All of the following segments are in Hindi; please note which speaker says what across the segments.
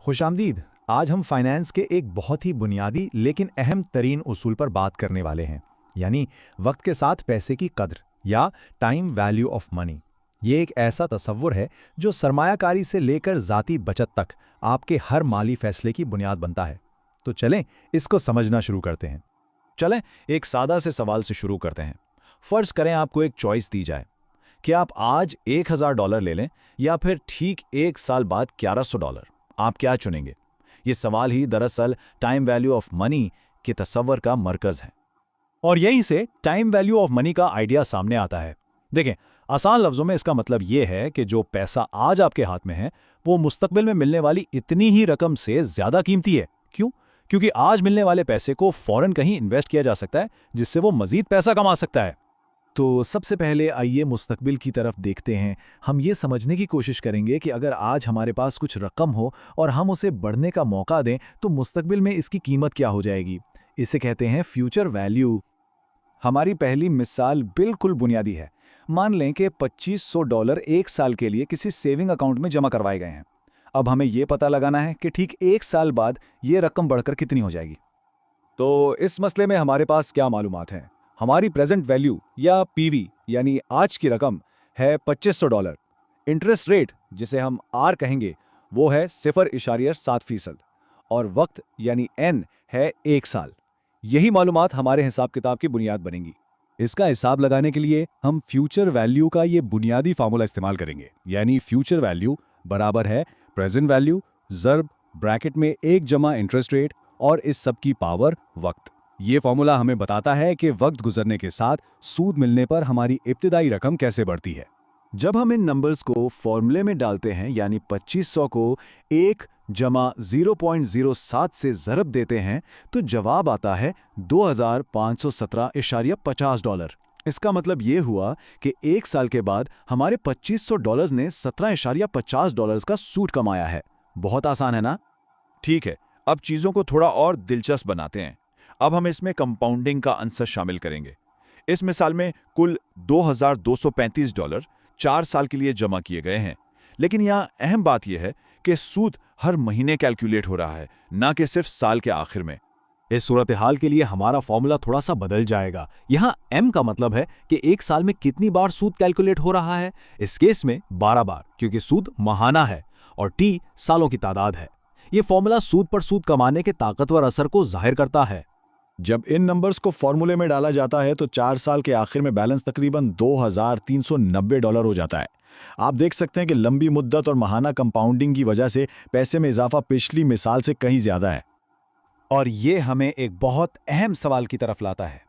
Speaker 1: खुशामदीद। आज हम फाइनेंस के एक बहुत ही बुनियादी लेकिन अहम तरीन उसूल पर बात करने वाले हैं, यानी वक्त के साथ पैसे की कद्र या टाइम वैल्यू ऑफ मनी। ये एक ऐसा तसव्वुर है जो सरमायाकारी से लेकर ज़ाती बचत तक आपके हर माली फैसले की बुनियाद बनता है। तो चलें इसको समझना शुरू करते हैं।
Speaker 2: चलें एक सादा से सवाल से शुरू करते हैं। फर्ज करें आपको एक चॉइस दी जाए कि आप आज $1000 ले लें या फिर ठीक 1 साल बाद $1100। आप क्या चुनेंगे? ये सवाल ही दरअसल टाइम वैल्यू ऑफ मनी के तसव्वुर का मरकज है। और यहीं से टाइम वैल्यू ऑफ मनी का आइडिया सामने आता है। देखें, आसान लफ्जों में इसका मतलब ये है कि जो पैसा आज आपके हाथ में है वो मुस्तकबिल में मिलने वाली इतनी ही रकम से ज्यादा कीमती है। क्यों? क्योंकि आज मिलने वाले पैसे को फौरन कहीं इन्वेस्ट किया जा सकता है जिससे वो मजीद पैसा कमा सकता है। तो सबसे पहले आइए मुस्तकबिल की तरफ देखते हैं। हम ये समझने की कोशिश करेंगे कि अगर आज हमारे पास कुछ रकम हो और हम उसे बढ़ने का मौका दें तो मुस्तकबिल में इसकी कीमत क्या हो जाएगी। इसे कहते हैं फ्यूचर वैल्यू। हमारी पहली मिसाल बिल्कुल बुनियादी है। मान लें कि $2500 1 साल के लिए किसी सेविंग अकाउंट में जमा करवाए गए हैं। अब हमें यह पता लगाना है कि ठीक 1 साल बाद ये रकम बढ़कर कितनी हो जाएगी। तो इस मसले में हमारे पास क्या मालूमात हैं? हमारी प्रेजेंट वैल्यू या पीवी यानी आज की रकम है $2500। इंटरेस्ट रेट जिसे हम आर कहेंगे वो है 0.7% और वक्त यानी एन है 1 साल। यही मालूमात हमारे हिसाब किताब की बुनियाद बनेंगी। इसका हिसाब लगाने के लिए हम फ्यूचर वैल्यू का ये बुनियादी फार्मूला इस्तेमाल करेंगे, यानी फ्यूचर वैल्यू बराबर है प्रेजेंट वैल्यू ज़र्ब ब्रैकेट में 1 जमा इंटरेस्ट रेट और इस सब की पावर वक्त। ये फॉर्मूला हमें बताता है कि वक्त गुजरने के साथ सूद मिलने पर हमारी इब्तिदाई रकम कैसे बढ़ती है। जब हम इन नंबर्स को फॉर्मूले में डालते हैं, यानी 2500 को 1 जमा 0.07 से ज़रब देते हैं, तो जवाब आता है $2517.50। इसका मतलब ये हुआ कि 1 साल के बाद हमारे $2500 ने $17.50 का सूद कमाया है। बहुत आसान है ना?
Speaker 3: ठीक है, अब चीज़ों को थोड़ा और दिलचस्प बनाते हैं। अब हम इसमें कंपाउंडिंग का अंसर शामिल करेंगे। इस मिसाल में कुल $2235 4 साल के लिए जमा किए गए हैं। लेकिन यहाँ अहम बात यह है कि सूद हर महीने कैलकुलेट हो रहा है, ना कि सिर्फ साल के आखिर में।
Speaker 2: इस सूरत हाल के लिए हमारा फॉर्मूला थोड़ा सा बदल जाएगा। यहाँ m का मतलब है कि 1 साल में कितनी बार सूद कैलकुलेट हो रहा है। इस केस में 12 बार, क्योंकि सूद माहाना है और t सालों की तादाद है। ये फॉर्मूला सूद पर सूद कमाने के ताकतवर असर को जाहिर करता है।
Speaker 3: जब इन नंबर्स को फॉर्मूले में डाला जाता है तो 4 साल के आखिर में बैलेंस तकरीबन $2390 हो जाता है। आप देख सकते हैं कि लंबी मुद्दत और माहाना कंपाउंडिंग की वजह से पैसे में इजाफा पिछली मिसाल से कहीं ज्यादा है।
Speaker 1: और ये हमें एक बहुत अहम सवाल की तरफ लाता है।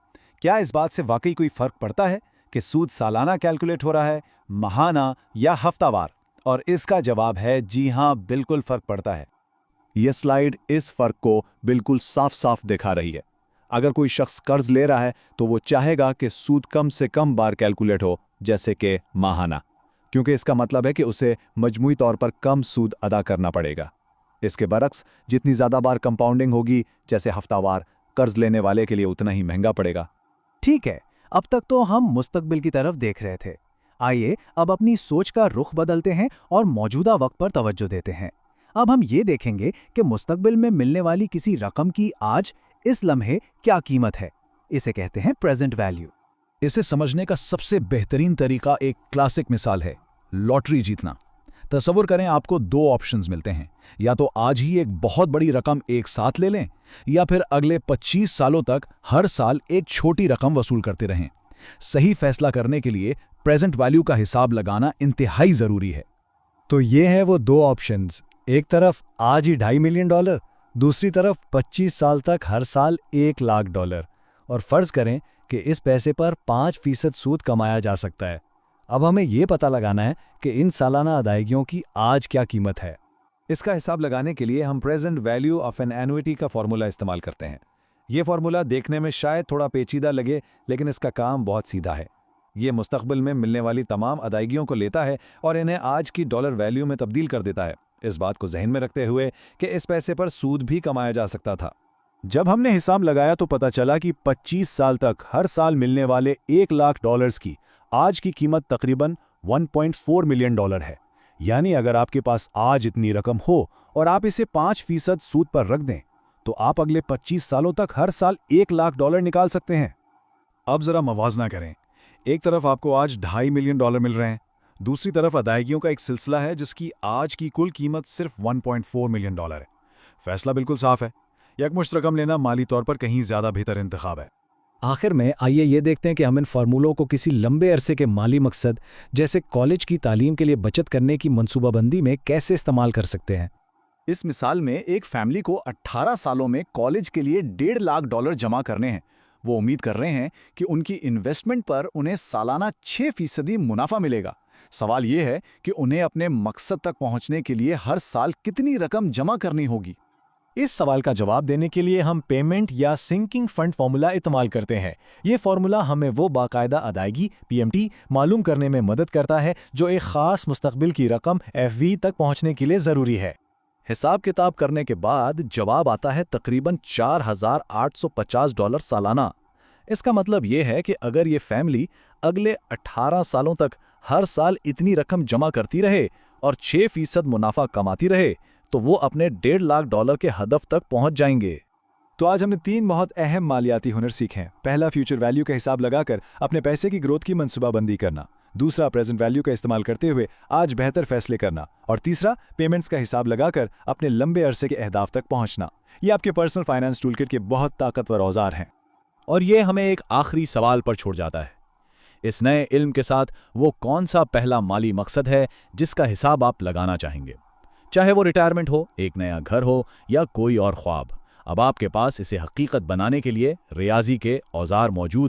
Speaker 1: क्या इस बात से वाकई कोई फ़र्क पड़ता है कि सूद सालाना कैलकुलेट हो रहा है, माहाना या हफ्तावार? और इसका जवाब है जी हाँ, बिल्कुल फ़र्क पड़ता है।
Speaker 3: यह स्लाइड इस फ़र्क को बिल्कुल साफ साफ दिखा रही है। अगर कोई शख्स कर्ज ले रहा है तो वो चाहेगा कि सूद कम से कम बार कैलकुलेट हो, जैसे कि माहाना, क्योंकि इसका मतलब है कि उसे मजमूई तौर पर कम सूद अदा करना पड़ेगा। इसके बरक्स जितनी ज़्यादा बार कंपाउंडिंग होगी, जैसे हफ्तावार, कर्ज लेने वाले के लिए उतना ही महंगा पड़ेगा।
Speaker 1: ठीक है, अब तक तो हम मुस्तकबिल की तरफ देख रहे थे। आइए अब अपनी सोच का रुख बदलते हैं और मौजूदा वक्त पर तवज्जो देते हैं। अब हम ये देखेंगे कि मुस्तकबिल में मिलने वाली किसी रकम की आज इस लम्हे क्या कीमत है। इसे कहते हैं प्रेजेंट वैल्यू।
Speaker 3: इसे समझने का सबसे बेहतरीन तरीका एक क्लासिक मिसाल है, लॉटरी जीतना। तसव्वुर करें आपको 2 ऑप्शंस मिलते हैं, या तो आज ही एक बहुत बड़ी रकम एक साथ ले लें या फिर अगले 25 सालों तक हर साल एक छोटी रकम वसूल करते रहें। सही फैसला करने के लिए प्रेजेंट वैल्यू का हिसाब लगाना इंतहाई ज़रूरी है।
Speaker 1: तो ये हैं वो 2 ऑप्शंस। एक तरफ आज ही $2.5 मिलियन, दूसरी तरफ 25 साल तक हर साल $1 लाख। और फर्ज करें कि इस पैसे पर 5% सूद कमाया जा सकता है। अब हमें यह पता लगाना है कि इन सालाना अदायगियों की आज क्या कीमत है। इसका हिसाब लगाने के लिए हम present value of an annuity का फॉर्मूला इस्तेमाल करते हैं। यह फॉर्मूला देखने में शायद थोड़ा पेचीदा लगे, लेकिन इसका काम बहुत सीधा है। ये मुस्तकबिल में मिलने वाली तमाम अदायगियों को लेता है और इन्हें आज की डॉलर वैल्यू में तब्दील कर देता है, इस बात को जहन में रखते हुए कि इस पैसे पर सूद भी कमाया जा सकता था। जब हमने हिसाब लगाया तो पता चला कि 25 साल तक हर साल मिलने वाले $1 लाख की आज की कीमत तकरीबन $1.4 मिलियन है।
Speaker 3: यानी अगर आपके पास आज इतनी रकम हो और आप इसे 5% सूद पर रख दें, तो आप अगले 25 सालों तक हर साल $1 लाख निकाल सकते हैं। अब जरा मवाजना करें। एक तरफ आपको आज $2.5 मिलियन मिल रहे हैं, दूसरी तरफ अदायगियों का एक सिलसिला है जिसकी आज की कुल कीमत सिर्फ $1.4 मिलियन है। फैसला बिल्कुल साफ है, यकमुश्त रकम लेना माली तौर पर कहीं ज्यादा बेहतर इंतखाब है।
Speaker 1: आखिर में आइए ये देखते हैं कि हम इन फार्मूलों को किसी लंबे अरसे के माली मकसद जैसे कॉलेज की तालीम के लिए बचत करने की मंसूबाबंदी में कैसे इस्तेमाल कर सकते हैं।
Speaker 2: इस मिसाल में एक फैमिली को 18 सालों में कॉलेज के लिए $1.5 लाख जमा करने हैं। वो उम्मीद कर रहे हैं कि उनकी इन्वेस्टमेंट पर उन्हें सालाना 6% मुनाफा मिलेगा। सवाल ये है कि उन्हें अपने मकसद तक पहुंचने के लिए हर साल कितनी रकम जमा करनी होगी।
Speaker 3: इस सवाल का जवाब देने के लिए हम पेमेंट या सिंकिंग फंड फार्मूला इस्तेमाल करते हैं। ये फार्मूला हमें वो बाकायदा अदायगी PMT मालूम करने में मदद करता है जो एक खास मुस्तकबिल की रकम FV तक पहुंचने के लिए ज़रूरी है।
Speaker 2: हिसाब किताब करने के बाद जवाब आता है तकरीबन $4,850 सालाना। इसका मतलब ये है कि अगर ये फैमिली अगले 18 सालों तक हर साल इतनी रकम जमा करती रहे और 6% मुनाफा कमाती रहे तो वो अपने $1.5 लाख के हदफ तक पहुंच जाएंगे।
Speaker 3: तो आज हमने 3 बहुत अहम मालियाती हुनर सीखे हैं। पहला, फ्यूचर वैल्यू का हिसाब लगाकर अपने पैसे की ग्रोथ की मंसूबाबंदी करना। दूसरा, प्रेजेंट वैल्यू का इस्तेमाल करते हुए आज बेहतर फैसले करना। और तीसरा, पेमेंट्स का हिसाब लगाकर अपने लंबे अरसे के अहदाफ तक पहुंचना। ये आपके पर्सनल फाइनेंस टूलकिट के बहुत ताकतवर औजार हैं।
Speaker 2: और ये हमें एक आखिरी सवाल पर छोड़ जाता है। इस नए इल्म के साथ वो कौन सा पहला माली मकसद है जिसका हिसाब आप लगाना चाहेंगे? चाहे वो रिटायरमेंट हो, एक नया घर हो या कोई और ख्वाब, अब आपके पास इसे हकीकत बनाने के लिए रियाजी के औजार मौजूद